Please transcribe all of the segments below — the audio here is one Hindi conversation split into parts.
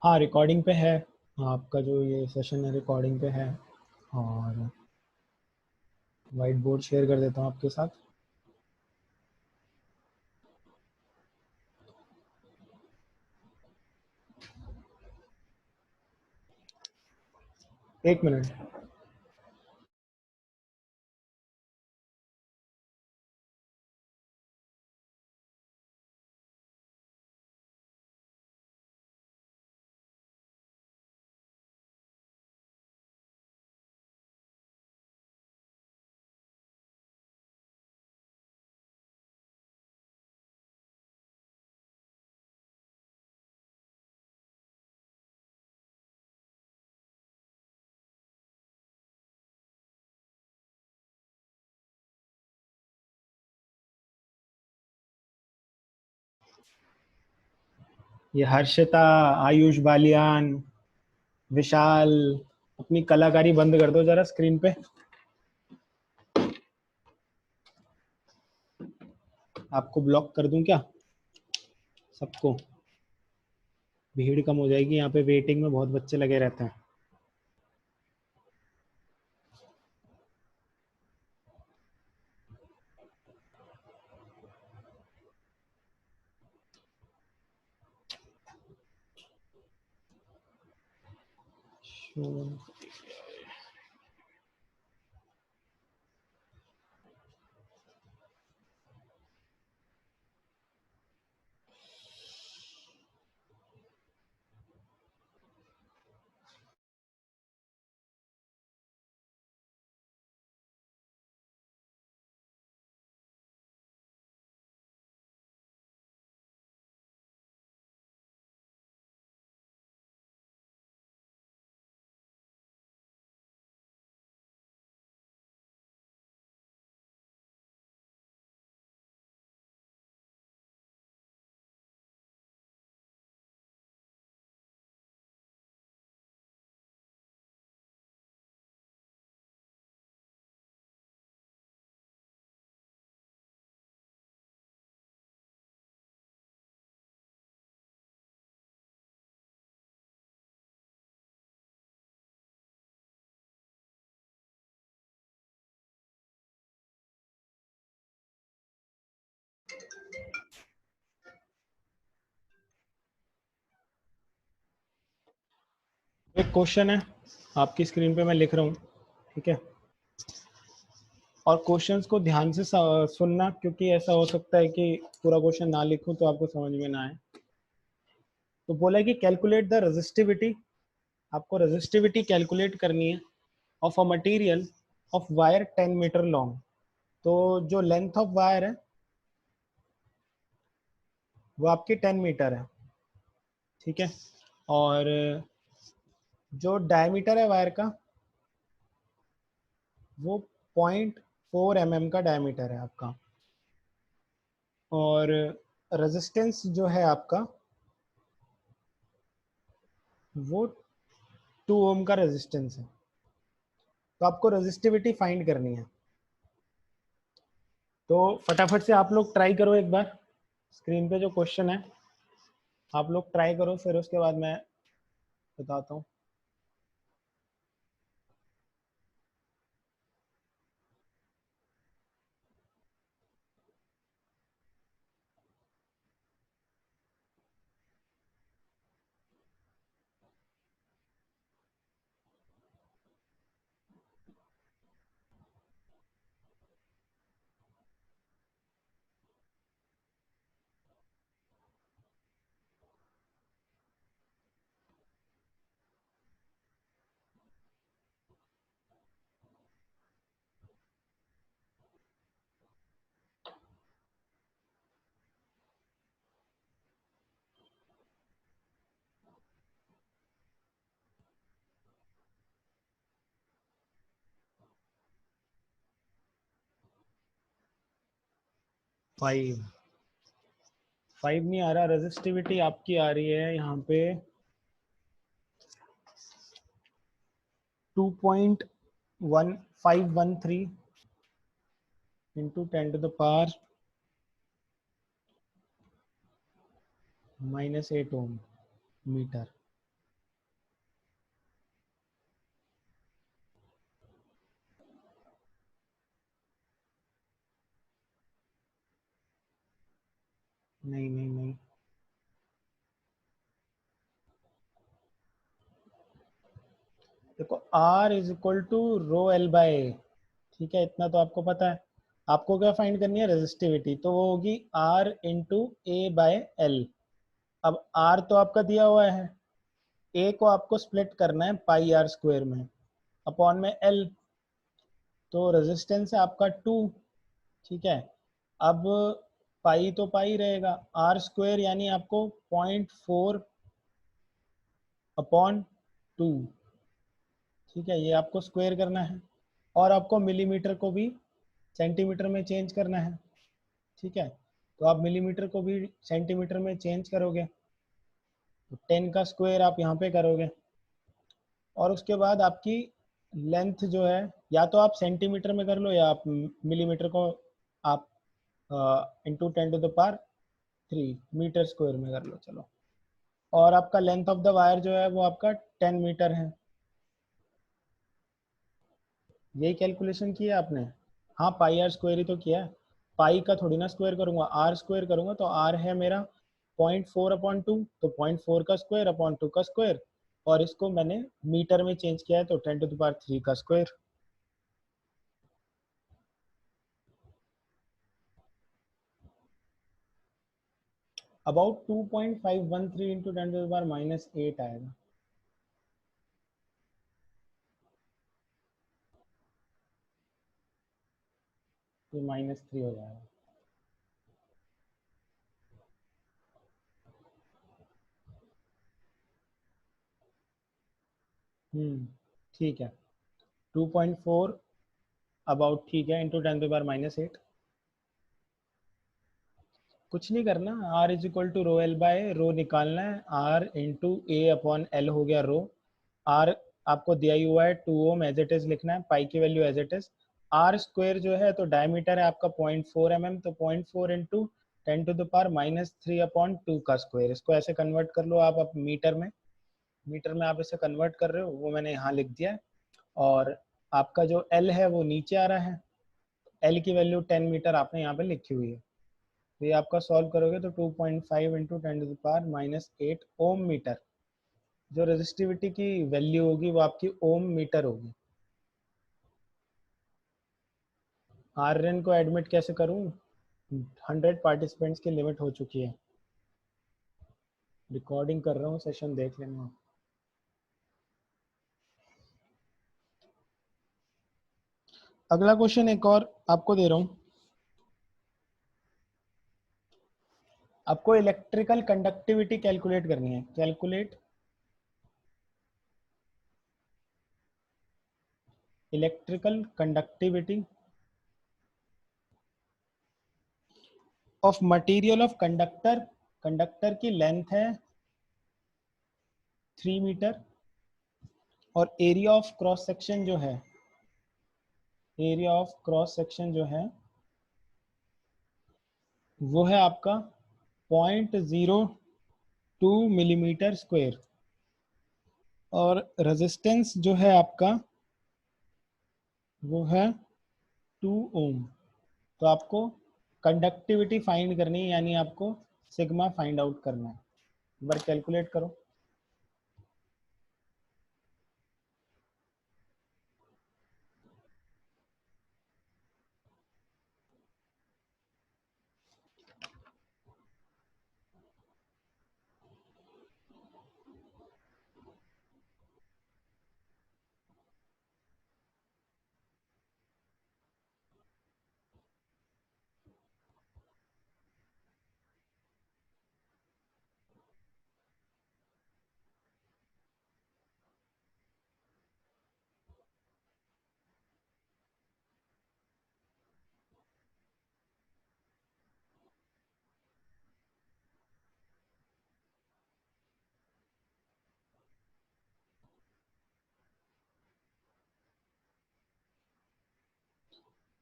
हाँ रिकॉर्डिंग पे है। आपका जो ये सेशन है रिकॉर्डिंग पे है। और वाइट बोर्ड शेयर कर देता हूँ आपके साथ। एक मिनट। ये हर्षिता, आयुष बालियान, विशाल, अपनी कलाकारी बंद कर दो जरा स्क्रीन पे। आपको ब्लॉक कर दूं क्या सबको? भीड़ कम हो जाएगी, यहाँ पे वेटिंग में बहुत बच्चे लगे रहते हैं। एक क्वेश्चन है आपकी स्क्रीन पे, मैं लिख रहा हूँ, ठीक है? और क्वेश्चंस को ध्यान से सुनना, क्योंकि ऐसा हो सकता है कि पूरा क्वेश्चन ना लिखूं तो आपको समझ में ना आए। तो बोला है कि कैलकुलेट द रेजिस्टिविटी। आपको रेजिस्टिविटी कैलकुलेट करनी है of a material of wire 10 metre long. तो जो लेंथ ऑफ वायर है वो आपकी 10 मीटर है, ठीक है? और जो डायमीटर है वायर का वो 0.4 mm का डायमीटर है आपका। और रेजिस्टेंस जो है आपका वो 2 ओम का रेजिस्टेंस है। तो आपको रेजिस्टिविटी फाइंड करनी है। तो फटाफट से आप लोग ट्राई करो एक बार। स्क्रीन पे जो क्वेश्चन है आप लोग ट्राई करो, फिर उसके बाद मैं बताता हूँ। फाइव फाइव नहीं आ रहा। रेजिस्टिविटी आपकी आ रही है यहाँ पे 2.1513 इंटू 10⁻⁻⁻8 ओम मीटर। नहीं नहीं नहीं, देखो R is equal to rho L by A, ठीक है, इतना तो आपको पता है। आपको क्या फाइंड करनी है, रेजिस्टिविटी, तो वो होगी R into A by L. अब R तो आपका दिया हुआ है, ए को आपको स्प्लिट करना है पाई आर स्क्वायर में, अपॉन में एल, तो रेजिस्टेंस है आपका 2, ठीक है। अब पाई तो पाई रहेगा, आर स्क्वायर यानी आपको 0.4 अपॉन 2, ठीक है, ये आपको स्क्वायर करना है। और आपको मिलीमीटर को भी सेंटीमीटर में चेंज करना है, ठीक है, तो आप मिलीमीटर को भी सेंटीमीटर में चेंज करोगे, तो 10 का स्क्वायर आप यहाँ पे करोगे। और उसके बाद आपकी लेंथ जो है, या तो आप सेंटीमीटर में कर लो या आप मिलीमीटर को आप इंटू 10⁻³ मीटर स्क्वायर में कर लो, चलो। और आपका लेंथ ऑफ द वायर जो है वो आपका 10 मीटर है। यही कैलकुलेशन किया आपने? हाँ, पाई आर स्क्वायर ही तो किया है, पाई का थोड़ी ना स्क्वायर करूंगा, आर स्क्वायर करूंगा, तो आर है मेरा 0.4/2, तो 0.4 का स्क्वायर अपॉन 2 का स्क्वायर, और इसको मैंने मीटर में चेंज किया है, तो 10⁻³ का स्क्वायर। अबाउट 2.513 इंटू 10⁻⁻8 आएगा। ये -3 हो जाएगा। ठीक है, 2.4 अबाउट, ठीक है, इंटू 10⁻⁻8। कुछ नहीं करना, R is equal to rho L by rho निकालना है, R into A upon L हो गया रो। आर आपको दिया ही हुआ है 2 ओम, एज इट इज लिखना है, पाई की value as it is. R square जो है तो डायमीटर है आपका 0.4 mm, तो 0.4 इंटू 10⁻⁻³ अपॉन 2 का स्क्वायर। इसको ऐसे कन्वर्ट कर लो आप मीटर में, मीटर में आप इसे कन्वर्ट कर रहे हो, वो मैंने यहाँ लिख दिया है। और आपका जो एल है वो नीचे आ रहा है, एल की वैल्यू 10 मीटर आपने यहाँ पे लिखी हुई है, तो ये आपका सॉल्व करोगे तो 2.5 इंटू 10⁻⁻8 ओम मीटर, जो रेजिस्टिविटी की वैल्यू होगी वो आपकी ओम मीटर होगी। आर एन को एडमिट कैसे करूँ, 100 पार्टिसिपेंट्स की लिमिट हो चुकी है। रिकॉर्डिंग कर रहा हूँ, सेशन देख लेना। अगला क्वेश्चन एक और आपको दे रहा हूँ। आपको इलेक्ट्रिकल कंडक्टिविटी कैलकुलेट करनी है, calculate electrical conductivity of material of conductor. Conductor की लेंथ है 3 मीटर, और एरिया ऑफ क्रॉस सेक्शन जो है, एरिया ऑफ क्रॉस सेक्शन जो है वो है आपका 0.02 मिलीमीटर स्क्वायर, और रेजिस्टेंस जो है आपका वो है 2 ओम। तो आपको कंडक्टिविटी फाइंड करनी है, यानी आपको सिग्मा फाइंड आउट करना है। एक बार कैलकुलेट करो।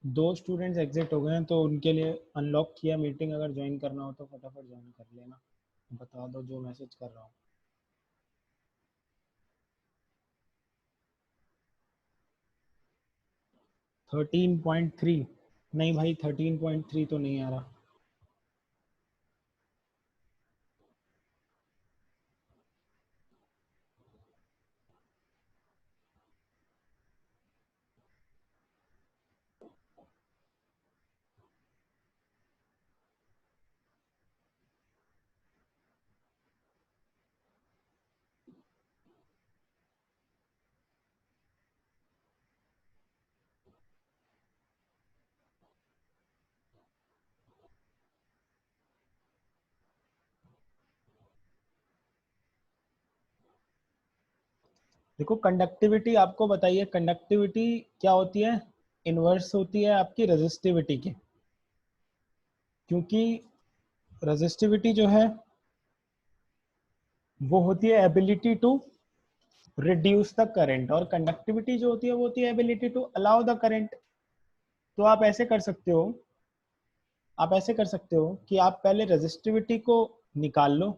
दो स्टूडेंट्स एग्जिट हो गए हैं, तो उनके लिए अनलॉक किया मीटिंग, अगर ज्वाइन करना हो तो फटाफट ज्वाइन कर लेना, बता दो जो मैसेज कर रहा हूँ। 13.3, नहीं भाई 13.3 तो नहीं आ रहा। देखो कंडक्टिविटी आपको बताइए, कंडक्टिविटी क्या होती है, इनवर्स होती है आपकी रेजिस्टिविटी की, क्योंकि रेजिस्टिविटी जो है वो होती है ability to reduce the current, और कंडक्टिविटी जो होती है वो होती है ability to allow the current. तो आप ऐसे कर सकते हो, आप ऐसे कर सकते हो कि आप पहले रेजिस्टिविटी को निकाल लो,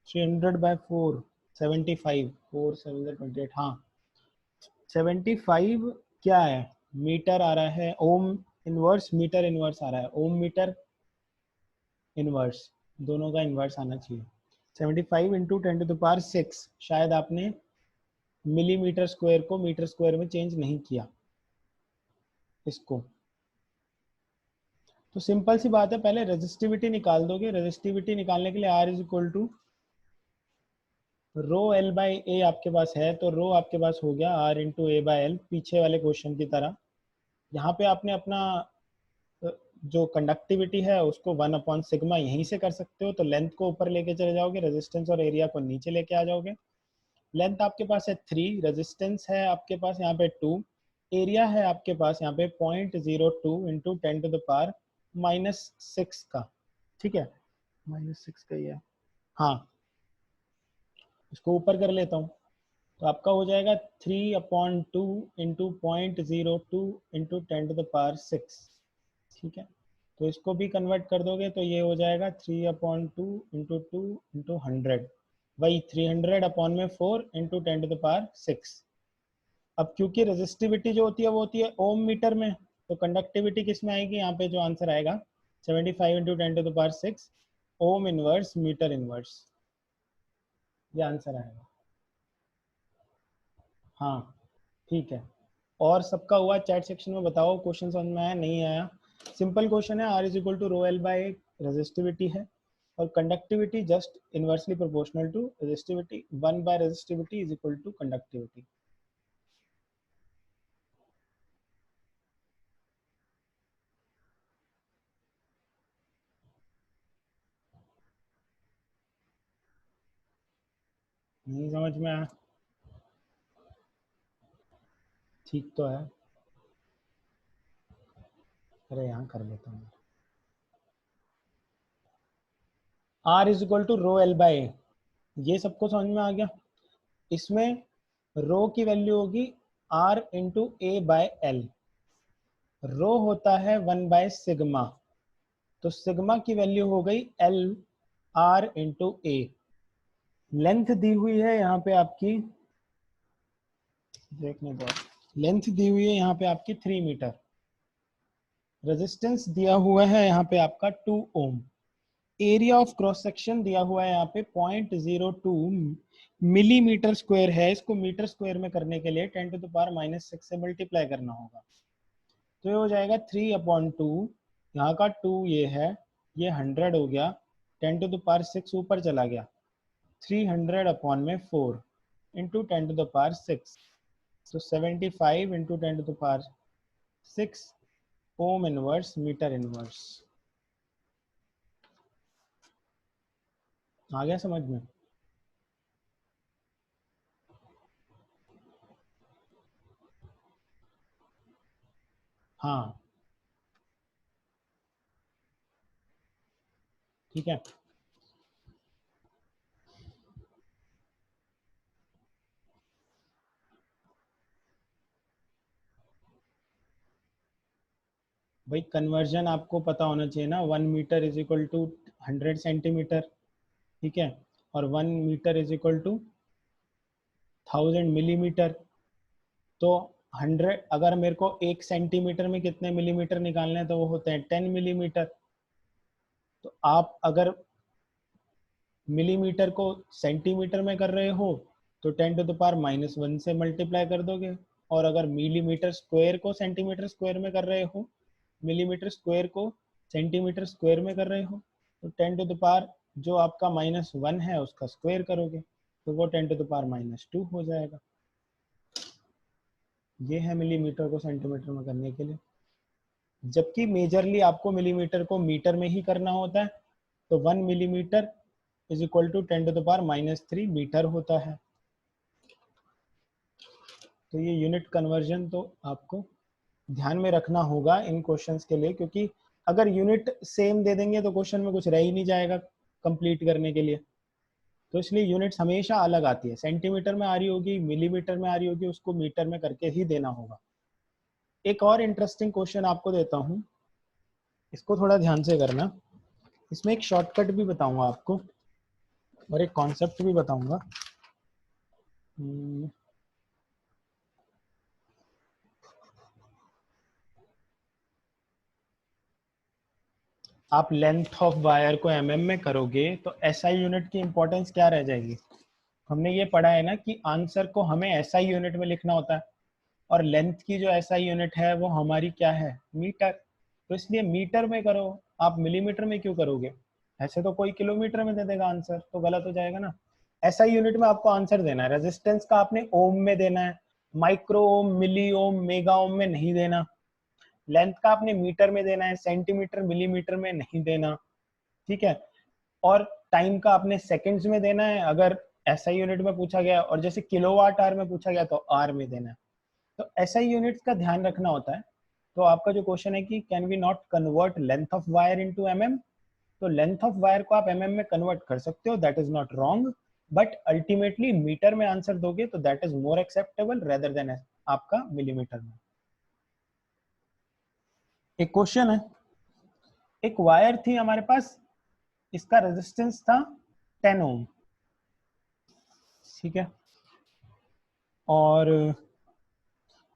300/4 75, 4 7 28, हाँ 75 क्या है, मीटर आ रहा है, ओम इनवर्स मीटर इनवर्स आ रहा है, ओम मीटर इनवर्स, दोनों का इनवर्स आना चाहिए। 75 इंटू 10⁶, शायद आपने मिलीमीटर स्क्वायर को मीटर स्क्वायर में चेंज नहीं किया इसको। तो सिंपल सी बात है, पहले रेजिस्टिविटी निकाल दोगे, रेजिस्टिविटी निकालने के लिए R is equal to rho L by A आपके पास है, तो रो आपके पास हो गया R into A by L, पीछे वाले क्वेश्चन की तरह। यहाँ पे आपने अपना जो कंडक्टिविटी है उसको 1/सिग्मा यहीं से कर सकते हो, तो लेंथ को ऊपर लेके चले जाओगे, रेजिस्टेंस और एरिया को नीचे लेके आ जाओगे। लेंथ आपके पास है 3, रेजिस्टेंस है आपके पास यहाँ पे 2, एरिया है आपके पास यहाँ पे 0.02 इंटू 10⁻⁻6 का, ठीक है, -6 का ही है, हाँ इसको ऊपर कर लेता हूँ, तो आपका हो जाएगा 3/2 इंटू 0.02 इंटू 10⁻6, ठीक है। तो इसको भी कन्वर्ट कर दोगे तो ये हो जाएगा 3/2 इंटू 2 इंटू 100, वही 300/4 इंटू 10⁻6। अब क्योंकि रेजिस्टिविटी जो होती है वो होती है ओम मीटर में, तो कंडक्टिविटी किस में आएगी, यहाँ पे जो आंसर आएगा 75 into 10⁻6 ohm inverse metre inverse, ये आंसर आएगा। हाँ ठीक है, और सबका हुआ चैट सेक्शन में बताओ, क्वेश्चन समझ में आया नहीं आया। सिंपल क्वेश्चन है, R is equal to rho L by resistivity है, और conductivity just inversely proportional to resistivity, one by resistivity is equal to conductivity. नहीं समझ में आया, ठीक तो है, अरे यहाँ कर लेता हूँ। R is equal to rho L by, ये सबको समझ में आ गया। इसमें रो की वैल्यू होगी R into A by L, rho होता है 1/सिग्मा, तो सिग्मा की वैल्यू हो गई L R इंटू ए। लेंथ दी हुई है यहाँ पे आपकी, देखने दो, लेंथ दी हुई है यहाँ पे आपकी 3 मीटर, रेजिस्टेंस दिया हुआ है यहाँ पे आपका 2 ओम, एरिया ऑफ क्रॉस सेक्शन दिया हुआ है यहाँ पे 0.02 मिलीमीटर स्क्वायर है, इसको मीटर स्क्वायर में करने के लिए 10⁻⁻6 से मल्टीप्लाई करना होगा, तो ये हो जाएगा 3/2, यहाँ का 2 ये है, ये 100 हो गया, 10⁻6 ऊपर चला गया, 300/4 इंटू 10⁻6, तो 75 into 10⁻6 ohm inverse metre inverse. आ गया समझ में? हाँ ठीक है, भाई कन्वर्जन आपको पता होना चाहिए ना, 1 metre is equal to 100 centimetre, ठीक है, और 1 metre is equal to 1000 millimetre, तो 100, अगर मेरे को 1 सेंटीमीटर में कितने मिलीमीटर निकालने हैं तो वो होते हैं 10 मिलीमीटर, तो आप अगर मिलीमीटर को सेंटीमीटर में कर रहे हो तो 10⁻⁻1 से मल्टीप्लाई कर दोगे, और अगर मिलीमीटर स्क्वायर को सेंटीमीटर स्क्वायर में कर रहे हो, मिलीमीटर स्क्वायर को सेंटीमीटर स्क्वायर में कर रहे हो, तो 10 जो आपका -1 है उसका स्क्वायर करोगे तो वो 10⁻⁻2 हो जाएगा। ये है मिलीमीटर को सेंटीमीटर में करने के लिए, जबकि मेजरली आपको मिलीमीटर को मीटर में ही करना होता है, तो 1 millimetre is equal to 10⁻³ metre होता है, तो ये यूनिट कन्वर्जन तो आपको ध्यान में रखना होगा इन क्वेश्चंस के लिए, क्योंकि अगर यूनिट सेम दे देंगे तो क्वेश्चन में कुछ रह ही नहीं जाएगा कंप्लीट करने के लिए। तो इसलिए यूनिट्स हमेशा अलग आती है, सेंटीमीटर में आ रही होगी, मिलीमीटर में आ रही होगी, उसको मीटर में करके ही देना होगा। एक और इंटरेस्टिंग क्वेश्चन आपको देता हूँ, इसको थोड़ा ध्यान से करना। इसमें एक शॉर्टकट भी बताऊंगा आपको और एक कॉन्सेप्ट भी बताऊंगा। आप लेंथ ऑफ वायर को एमएम में करोगे तो एसआई यूनिट की इंपॉर्टेंस क्या रह जाएगी? हमने ये पढ़ा है ना कि आंसर को हमें एसआई यूनिट में लिखना होता है, और लेंथ की जो एसआई यूनिट है वो हमारी क्या है? मीटर। तो इसलिए मीटर में करो, आप मिलीमीटर में क्यों करोगे? ऐसे तो कोई किलोमीटर में दे देगा आंसर, तो गलत हो जाएगा ना। एसआई यूनिट में आपको आंसर देना है। रेजिस्टेंस का आपने ओम में देना है, माइक्रो ओम, मिली ओम, मेगा ओम में नहीं देना। लेंथ का आपने मीटर में देना है, सेंटीमीटर मिलीमीटर में नहीं देना, ठीक है। और टाइम का आपने सेकंड्स में देना है अगर एसआई यूनिट में पूछा गया, और जैसे किलोवाट आवर में पूछा गया तो आर में देना है। तो एसआई यूनिट्स का ध्यान रखना होता है। तो आपका जो क्वेश्चन है कि can we not convert length of wire into mm, तो लेंथ ऑफ वायर को आप एमएम में कन्वर्ट कर सकते हो, that is not wrong, but ultimately metre में आंसर दोगे तो that is more acceptable rather than आपका मिलीमीटर में। एक क्वेश्चन है, एक वायर थी हमारे पास, इसका रेजिस्टेंस था 10 ओम, ठीक है, और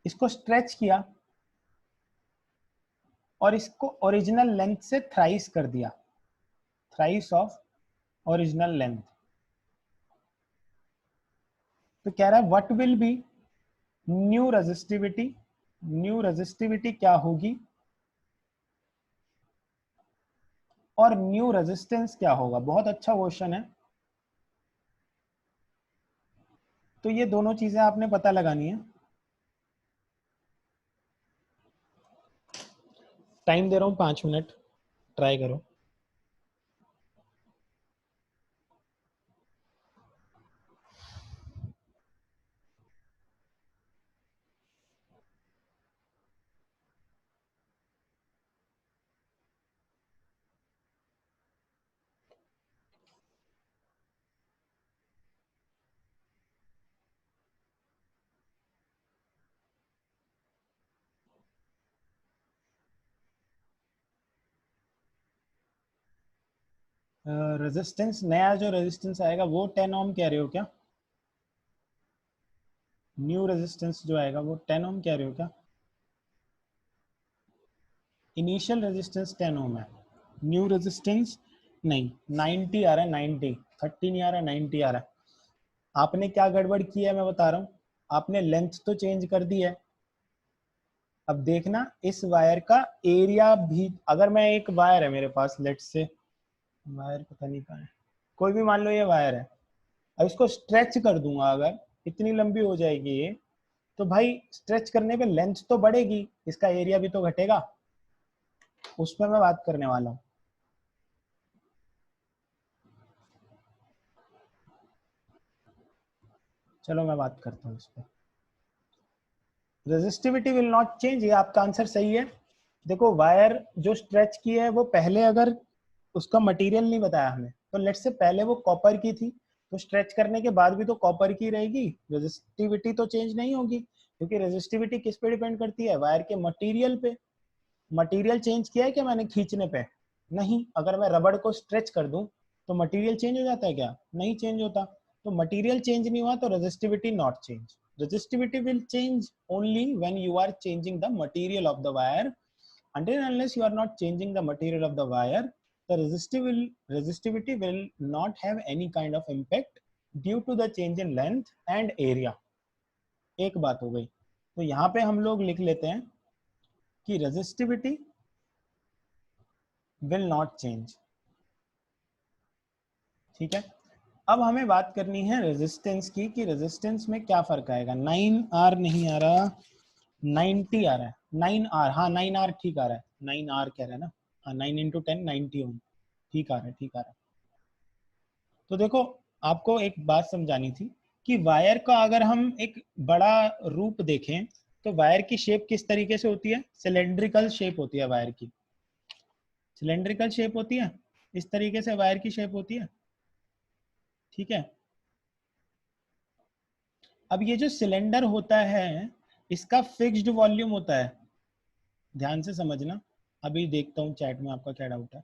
इसको स्ट्रेच किया और इसको ओरिजिनल लेंथ से थ्राइस कर दिया, थ्राइस ऑफ ओरिजिनल लेंथ। तो कह रहा है what will be new resistivity, new resistivity क्या होगी और न्यू रेजिस्टेंस क्या होगा। बहुत अच्छा क्वेश्चन है। तो ये दोनों चीजें आपने पता लगानी है। टाइम दे रहा हूं 5 मिनट, ट्राई करो। रेजिस्टेंस, नया जो रेजिस्टेंस आएगा वो 10 ओम कह रहे हो क्या? न्यू रेजिस्टेंस जो आएगा वो 10 ओम कह रहे हो क्या? इनिशियल रेजिस्टेंस 10 ओम है, न्यू रेजिस्टेंस नहीं, 90 आ रहा है, 90, 30 नहीं आ रहा, 90 आ रहा है। आपने क्या गड़बड़ की है मैं बता रहा हूँ, आपने लेंथ तो चेंज कर दी है। अब देखना इस वायर का एरिया भी, अगर मैं एक वायर है मेरे पास, लेट्स से वायर पता नहीं कहाँ है, कोई भी मान लो ये वायर है, अब इसको स्ट्रेच कर दूंगा, अगर इतनी लंबी हो जाएगी ये, तो भाई स्ट्रेच करने पे लेंथ तो बढ़ेगी, इसका एरिया भी तो घटेगा, उस पर मैं बात करने वाला हूँ। चलो मैं बात करता हूँ इस पर। रेजिस्टिविटी विल नॉट चेंज, ये आपका आंसर सही है। देखो वायर जो स्ट्रेच की है वो पहले, अगर उसका मटेरियल नहीं बताया हमें, तो लेट्स से पहले वो कॉपर की थी, तो स्ट्रेच करने के बाद भी तो कॉपर की रहेगी, रेजिस्टिविटी तो चेंज नहीं होगी, क्योंकि रेजिस्टिविटी किस पे डिपेंड करती है? वायर के मटेरियल पे। मटेरियल चेंज किया है क्या मैंने खींचने पे? नहीं। अगर मैं रबड़ को स्ट्रेच कर दूं तो मटेरियल चेंज हो जाता है क्या? नहीं चेंज होता। तो मटेरियल चेंज नहीं हुआ तो resistivity not change. Resistivity will change only when you are changing the material of the wire. Until and unless you are not changing the material of the wire, the resistivity will not have any kind of impact due to the change in length and area. एक बात हो गई। तो यहाँ पे हम लोग लिख लेते हैं कि resistivity will not change, ठीक है। अब हमें बात करनी है रेजिस्टेंस की, कि रेजिस्टेंस में क्या फर्क आएगा। 9R नहीं आ रहा, 90 आ रहा है, 9R, हाँ 9R ठीक आ रहा है, 9R कह रहा है ना, हाँ 9 इंटू 10 90 ओम, ठीक आ रहा है, ठीक आ रहा है। तो देखो आपको एक बात समझानी थी कि वायर का अगर हम एक बड़ा रूप देखें तो वायर की शेप किस तरीके से होती है, सिलेंड्रिकल शेप होती है वायर की, सिलेंड्रिकल शेप होती है, इस तरीके से वायर की शेप होती है, ठीक है। अब ये जो सिलेंडर होता है इसका फिक्स्ड वॉल्यूम होता है, ध्यान से समझना, अभी देखता हूँ चैट में आपका क्या डाउट है।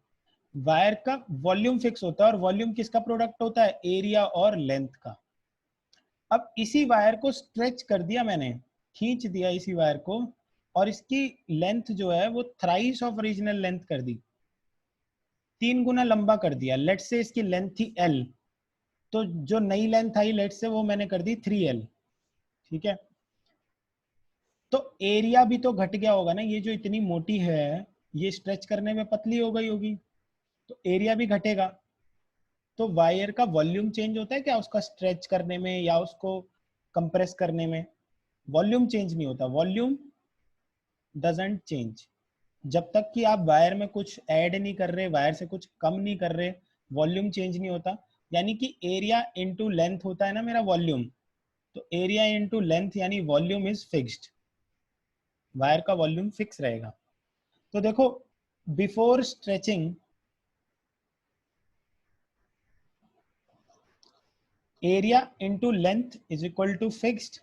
वायर का वॉल्यूम फिक्स होता है और वॉल्यूम किसका प्रोडक्ट होता है, एरिया और लेंथ का। अब इसी वायर को स्ट्रेच कर दिया मैंने, खींच दिया इसी वायर को, और इसकी लेंथ जो है वो थ्राइस ऑफ ओरिजिनल लेंथ कर दी, 3 गुना लंबा कर दिया। लेट से इसकी लेंथ थी L, तो जो नई लेंथ आई लेट से वो मैंने कर दी 3L, ठीक है। तो एरिया भी तो घट गया होगा ना, ये जो इतनी मोटी है ये स्ट्रेच करने में पतली हो गई होगी, तो एरिया भी घटेगा। तो वायर का वॉल्यूम चेंज होता है क्या उसका स्ट्रेच करने में या उसको कंप्रेस करने में? वॉल्यूम चेंज नहीं होता, वॉल्यूम डजंट चेंज। जब तक कि आप वायर में कुछ ऐड नहीं कर रहे, वायर से कुछ कम नहीं कर रहे, वॉल्यूम चेंज नहीं होता। यानी कि एरिया इनटू लेंथ होता है ना मेरा वॉल्यूम, तो एरिया इनटू लेंथ यानी वॉल्यूम इज फिक्स्ड, वायर का वॉल्यूम फिक्स रहेगा। तो देखो before stretching area into length is equal to fixed,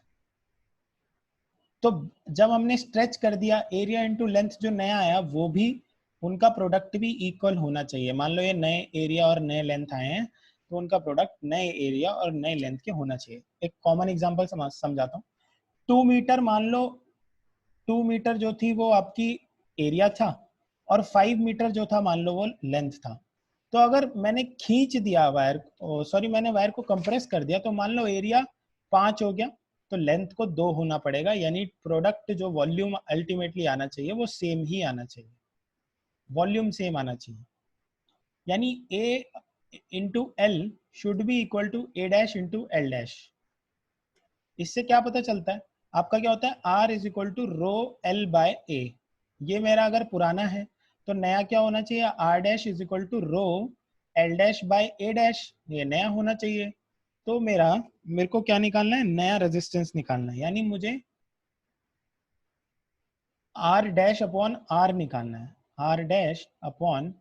तो जब हमने स्ट्रेच कर दिया एरिया इनटू लेंथ जो नया आया वो भी, उनका प्रोडक्ट भी इक्वल होना चाहिए। मान लो ये नए एरिया और नए लेंथ आए हैं तो उनका प्रोडक्ट नए एरिया और नए लेंथ के होना चाहिए। एक कॉमन एग्जांपल समझाता हूँ। 2 मीटर मान लो, 2 मीटर जो थी वो आपकी एरिया था और 5 मीटर जो था मान लो वो लेंथ था। तो अगर मैंने खींच दिया वायर, सॉरी मैंने वायर को कंप्रेस कर दिया, तो मान लो एरिया 5 हो गया तो लेंथ को 2 होना पड़ेगा, यानी प्रोडक्ट जो वॉल्यूम अल्टीमेटली आना चाहिए वो सेम ही आना चाहिए, वॉल्यूम सेम आना चाहिए। यानी A into L should be equal to A dash into L dash. इससे क्या पता चलता है, आपका क्या होता है, R is equal to rho L by A. ये मेरा अगर पुराना है तो नया क्या होना चाहिए, R dash is equal to rho L dash by A dash, ये नया होना चाहिए। तो मेरे को क्या निकालना है, नया रेजिस्टेंस निकालना है, यानी मुझे R डैश अपॉन R निकालना है, R डैश अपॉन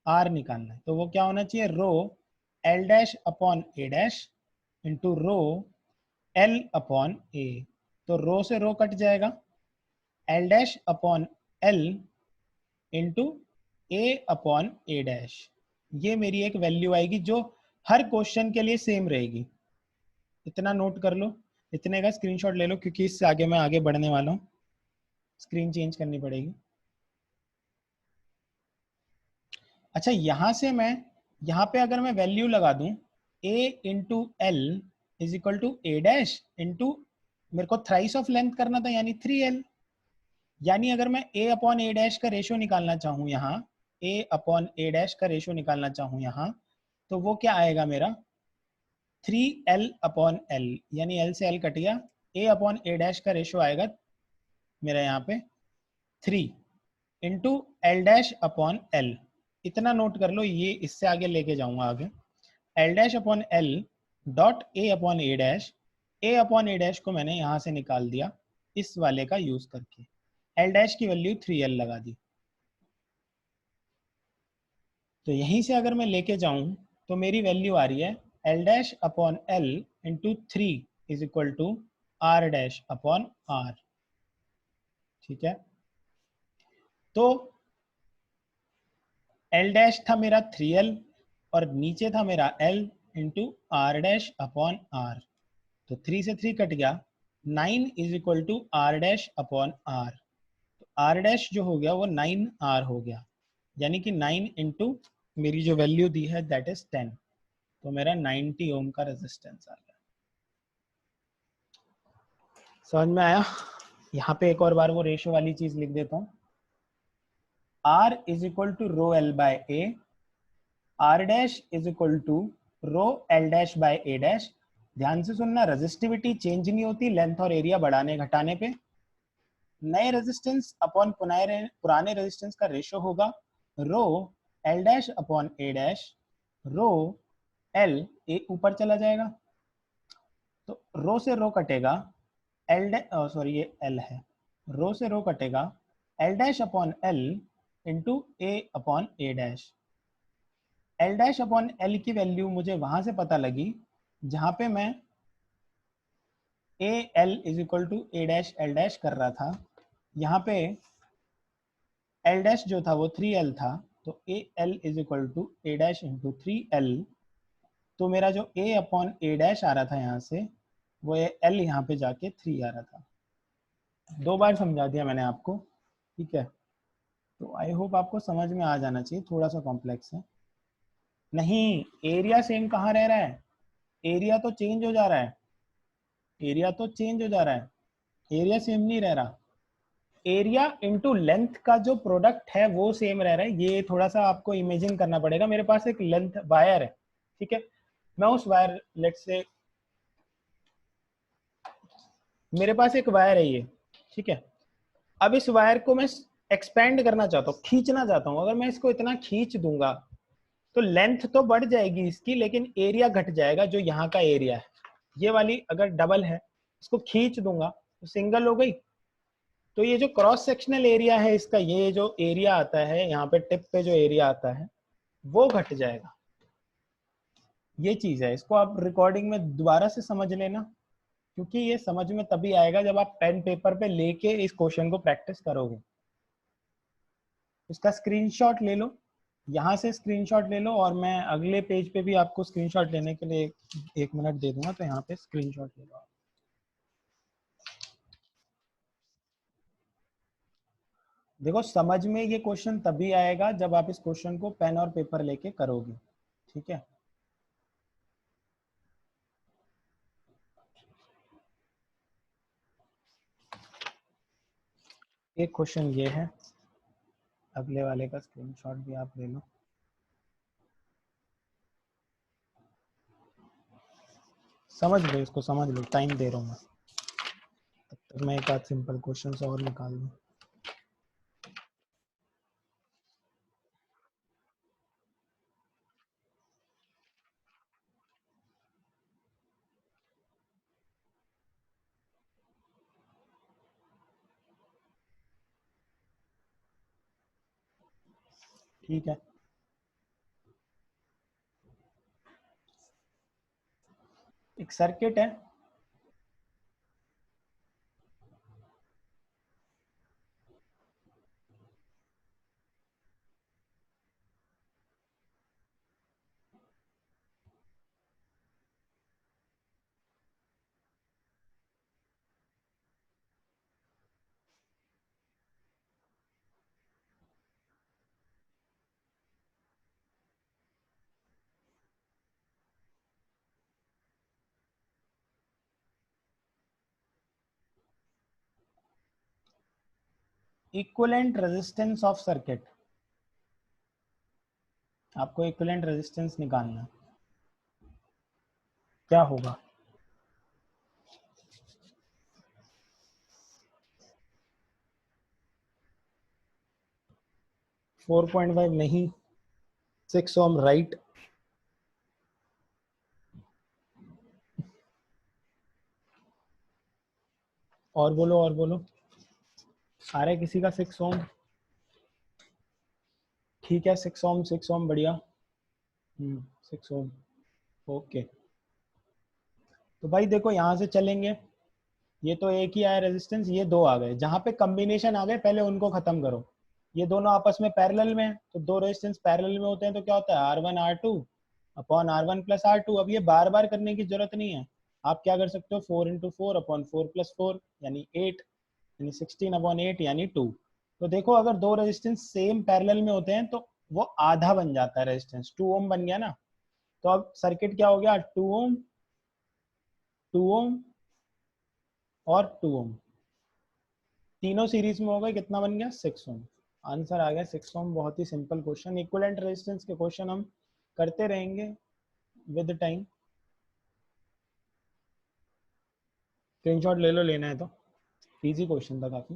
R निकालना है। तो वो क्या होना चाहिए, rho L dash upon A dash into rho L upon A. तो रो से रो कट जाएगा, L dash upon L into A upon A dash. ये मेरी एक वैल्यू आएगी जो हर क्वेश्चन के लिए सेम रहेगी। इतना नोट कर लो, इतने का स्क्रीनशॉट ले लो, क्योंकि इससे आगे मैं आगे बढ़ने वाला हूँ, स्क्रीन चेंज करनी पड़ेगी। अच्छा यहाँ से मैं, यहाँ पे अगर मैं वैल्यू लगा दूं a into L is equal to A dash into, मेरे को थ्राइस ऑफ लेंथ करना था यानी 3L। यानी अगर मैं a अपॉन ए डैश का रेशियो निकालना चाहूँ यहाँ, a अपॉन ए डैश का रेशियो निकालना चाहूँ यहाँ, तो वो क्या आएगा मेरा 3L अपॉन एल, यानी L से L कट गया, a अपॉन ए डैश का रेशियो आएगा मेरा यहाँ पे 3 into L dash upon L. इतना नोट कर लो, ये इससे आगे लेके जाऊंगा आगे। L dash upon L dot A upon A dash, A upon A dash को मैंने यहाँ से निकाल दिया इस वाले का यूज करके, एल डैश की वैल्यू 3L लगा दी। तो यहीं से अगर मैं लेके जाऊं तो मेरी वैल्यू आ रही है L dash upon L into 3 is equal to R dash upon R, ठीक है। तो एल डैश था मेरा 3L और नीचे था मेरा L into R dash upon R. तो 3 से 3 कट गया, 9 is equal to R dash upon R. तो आर डैश जो हो गया वो 9R हो गया, यानी कि 9 इंटू मेरी जो वैल्यू दी है दैट इज 10। तो मेरा 90 ओम का रेजिस्टेंस आ गया। समझ में आया? यहाँ पे एक और बार वो रेशियो वाली चीज लिख देता हूँ, R is equal to rho L by A, R dash is equal to rho L dash by A dash. ध्यान से सुनना, रेजिस्टिविटी चेंज नहीं होती लेंथ और एरिया बढ़ाने घटाने पे। नए रेजिस्टेंस अपॉन पुराने रेजिस्टेंस का रेशियो होगा रो L dash upon A dash, rho L A ऊपर चला जाएगा, रो से रो कटेगा, एल सॉरी ये एल है, रो से रो कटेगा L dash upon L into A upon A dash. L dash upon L की वैल्यू मुझे वहां से पता लगी जहां पे मैं A L is equal to A dash L dash कर रहा था। यहाँ पे एल डैश जो था वो 3l था, तो A L is equal to A dash into 3l। तो मेरा जो a अपॉन ए डैश आ रहा था यहाँ से, वो l यहाँ पे जाके 3 आ रहा था। 2 बार समझा दिया मैंने आपको, ठीक है। तो आई होप आपको समझ में आ जाना चाहिए, थोड़ा सा कॉम्प्लेक्स है। नहीं, एरिया सेम कहाँ रह रहा है, एरिया तो चेंज हो जा रहा है, एरिया तो चेंज हो जा रहा है, एरिया सेम नहीं रह रहा। एरिया इंटू लेंथ का जो प्रोडक्ट है वो सेम रह रहा है। ये थोड़ा सा आपको इमेजिन करना पड़ेगा। मेरे पास एक लेंथ वायर है, ठीक है, मैं उस वायर, लेट्स से मेरे पास एक वायर है ये, ठीक है। अब इस वायर को मैं एक्सपेंड करना चाहता हूँ, खींचना चाहता हूँ। अगर मैं इसको इतना खींच दूंगा तो लेंथ तो बढ़ जाएगी इसकी, लेकिन एरिया घट जाएगा। जो यहाँ का एरिया है, ये वाली अगर डबल है, इसको खींच दूंगा तो सिंगल हो गई। तो ये जो क्रॉस सेक्शनल एरिया है इसका, ये जो एरिया आता है यहाँ पे टिप पे, जो एरिया आता है वो घट जाएगा। ये चीज है, इसको आप रिकॉर्डिंग में दोबारा से समझ लेना, क्योंकि ये समझ में तभी आएगा जब आप पेन पेपर पे लेके इस क्वेश्चन को प्रैक्टिस करोगे। इसका स्क्रीनशॉट ले लो, यहाँ से स्क्रीनशॉट ले लो, और मैं अगले पेज पे भी आपको स्क्रीनशॉट लेने के लिए 1 मिनट दे दूंगा, तो यहाँ पे स्क्रीनशॉट ले लो। देखो, समझ में ये क्वेश्चन तभी आएगा जब आप इस क्वेश्चन को पेन और पेपर लेके करोगे, ठीक है। एक क्वेश्चन ये है, अगले वाले का स्क्रीनशॉट भी आप ले लो। समझ लो, इसको समझ लो, टाइम दे रहा हूँ मैं, तब तक मैं एक आध सिंपल क्वेश्चन और निकाल लूँ। ठीक है, एक सर्किट है, इक्विवेलेंट रेजिस्टेंस ऑफ सर्किट। आपको इक्विवेलेंट रेजिस्टेंस निकालना, क्या होगा? 4.5 नहीं, 6 ओम, राइट। और बोलो, और बोलो। आ रहा है किसी का 6 ओम? ठीक है, 6 ओम, 6 ओम, बढ़िया। 6 ओम, ओके। तो भाई देखो, यहाँ से चलेंगे, ये तो एक ही आया रेजिस्टेंस, ये 2 आ गए। जहाँ पे कॉम्बिनेशन आ गए पहले उनको खत्म करो। ये दोनों आपस में पैरेलल में हैं, तो 2 रेजिस्टेंस पैरेलल में होते हैं तो क्या होता है, R1 R2 upon R1 plus R2। अब ये बार बार करने की जरूरत नहीं है, आप क्या कर सकते हो, 4 इंटू 4 अपॉन 4 प्लस 4 यानी 8, यानी 16 अपॉन 8 यानी 2। तो देखो, अगर 2 रेजिस्टेंस सेम पैरेलल में होते हैं तो वो आधा बन जाता है रेजिस्टेंस, 2 ओम बन गया ना। तो अब सर्किट क्या हो गया, 2 ओम, 2 ओम और 2 ओम, तीनों सीरीज में हो गए। कितना बन गया, 6 ओम। आंसर आ गया 6 ओम। बहुत ही सिंपल क्वेश्चन। इक्विवेलेंट रेजिस्टेंस के क्वेश्चन हम करते रहेंगे विद टाइम। स्क्रीनशॉट ले लो, लेना है तो। इजी क्वेश्चन था काफी।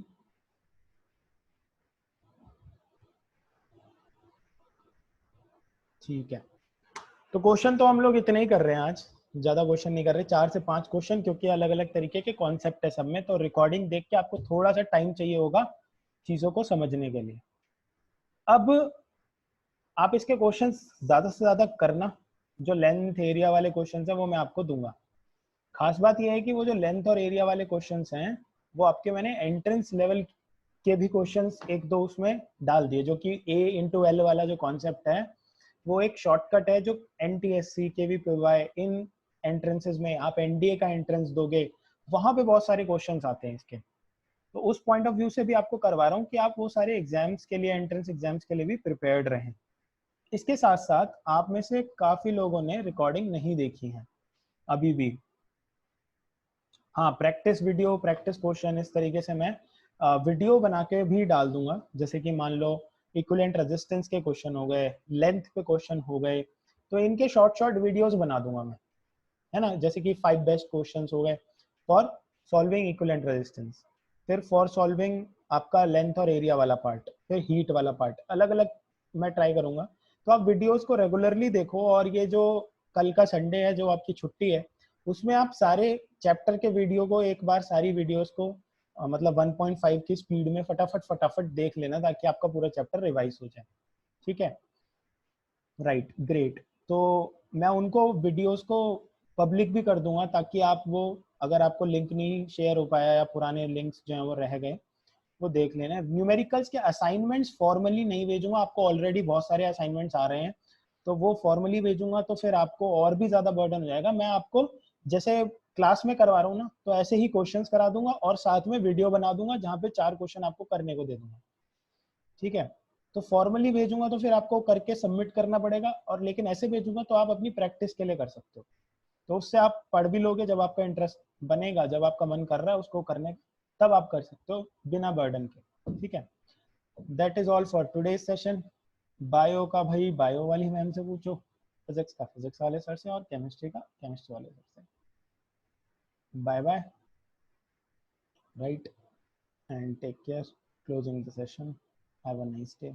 ठीक है, तो क्वेश्चन तो हम लोग इतने ही कर रहे हैं आज, ज़्यादा क्वेश्चन नहीं कर रहे, 4 से 5 क्वेश्चन, क्योंकि अलग अलग तरीके के कॉन्सेप्ट है सब में, तो रिकॉर्डिंग देख के आपको थोड़ा सा टाइम चाहिए होगा चीज़ों को समझने के लिए। अब आप इसके क्वेश्चंस ज़्यादा से ज़्यादा करना, जो लेंथ एरिया वाले क्वेश्चंस हैं वो मैं आपको दूंगा। खास बात यह है कि वो जो लेंथ और एरिया वाले क्वेश्चंस हैं वो आपके मैंने एंट्रेंस लेवल के भी क्वेश्चंस एक दो उसमें डाल दिए, जो कि A/L वाला जो कॉन्सेप्ट है वो एक शॉर्टकट है जो NTSC KVPY इन एंट्रेंसेस में, आप NDA का एंट्रेंस दोगे वहां पे बहुत सारे क्वेश्चंस आते हैं इसके, तो उस पॉइंट ऑफ व्यू से भी आपको करवा रहा हूँ कि आप वो सारे एग्जाम्स के लिए, एंट्रेंस एग्जाम्स के लिए भी प्रिपेयर्ड रहें। इसके साथ साथ आप में से काफी लोगों ने रिकॉर्डिंग नहीं देखी है अभी भी। हाँ, प्रैक्टिस वीडियो, प्रैक्टिस क्वेश्चन, इस तरीके से मैं वीडियो बना के भी डाल दूंगा। जैसे कि मान लो इक्विवेलेंट रेजिस्टेंस के क्वेश्चन हो गए, लेंथ पे क्वेश्चन हो गए, तो इनके शॉर्ट शॉर्ट वीडियोस बना दूंगा मैं, है ना। जैसे कि 5 बेस्ट क्वेश्चंस हो गए फॉर सॉल्विंग इक्विवेलेंट रेजिस्टेंस, फिर फॉर सॉल्विंग आपका लेंथ और एरिया वाला पार्ट, फिर हीट वाला पार्ट, अलग अलग मैं ट्राई करूंगा। तो आप वीडियोस को रेगुलरली देखो, और ये जो कल का संडे है जो आपकी छुट्टी है, उसमें आप सारे चैप्टर के वीडियो को एक बार, सारी वीडियोस को मतलब 1.5 की स्पीड में फटाफट फटाफट देख लेना, ताकि आपका पूरा चैप्टर रिवाइज हो जाए। ठीक है, राइट, ग्रेट। तो मैं उनको वीडियोस को पब्लिक भी कर दूंगा, ताकि आप वो, अगर आपको लिंक नहीं शेयर हो पाया या पुराने लिंक्स जो हैं वो रह गए, वो देख लेना। न्यूमेरिकल्स के असाइनमेंट्स फॉर्मली नहीं भेजूंगा आपको, ऑलरेडी बहुत सारे असाइनमेंट्स आ रहे हैं, तो वो फॉर्मली भेजूंगा तो फिर आपको और भी ज्यादा बर्डन हो जाएगा। मैं आपको जैसे क्लास में करवा रहा हूँ ना, तो ऐसे ही क्वेश्चंस करा दूंगा और साथ में वीडियो बना दूंगा जहाँ पे 4 क्वेश्चन आपको करने को दे दूंगा। ठीक है, तो फॉर्मली भेजूंगा तो फिर आपको करके सबमिट करना पड़ेगा, और लेकिन ऐसे भेजूंगा तो आप अपनी प्रैक्टिस के लिए कर सकते हो, तो उससे आप पढ़ भी लोगे, जब आपका इंटरेस्ट बनेगा, जब आपका मन कर रहा है उसको करने का, तब आप कर सकते हो बिना बर्डन के। ठीक है, that is all for today session. Bio का भाई बायो वाली मैम से पूछो, फिजिक्स का फिजिक्स वाले सर से, और केमिस्ट्री का केमिस्ट्री वाले सर से। Bye bye, right, and take care, closing the session, have a nice day.